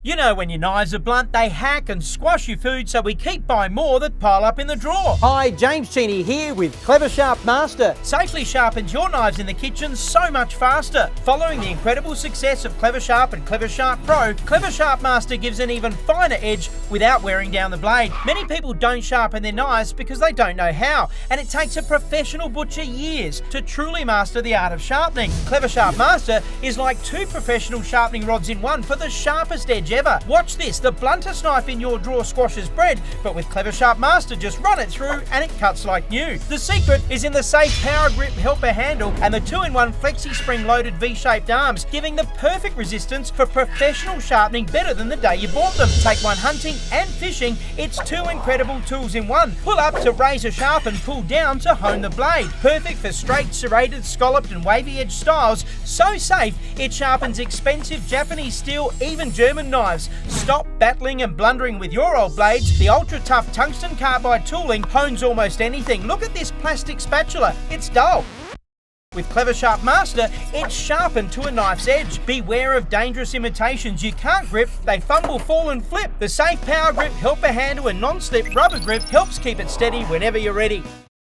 You know, when your knives are blunt, they hack and squash your food, so we keep buying more that pile up in the drawer. Hi, James Cheney here with Kleva Sharp Master. Safely sharpens your knives in the kitchen so much faster. Following the incredible success of Kleva Sharp and Kleva Sharp Pro, Kleva Sharp Master gives an even finer edge without wearing down the blade. Many people don't sharpen their knives because they don't know how, and it takes a professional butcher years to truly master the art of sharpening. Kleva Sharp Master is like two professional sharpening rods in one for the sharpest edge ever. Watch this, the bluntest knife in your drawer squashes bread, but with Kleva Sharp Master, just run it through and it cuts like new. The secret is in the safe power grip helper handle and the 2-in-1 flexi spring loaded V-shaped arms, giving the perfect resistance for professional sharpening, better than the day you bought them. Take one hunting and fishing, it's two incredible tools in one. Pull up to razor sharp and pull down to hone the blade. Perfect for straight, serrated, scalloped and wavy edge styles. So safe, it sharpens expensive Japanese steel, even German knives. Stop battling and blundering with your old blades. The ultra tough tungsten carbide tooling hones almost anything. Look at this plastic spatula, it's dull. With Kleva Sharp Master, it's sharpened to a knife's edge. Beware of dangerous imitations you can't grip, they fumble, fall and flip. The safe power grip helper handle and non-slip rubber grip helps keep it steady whenever you're ready.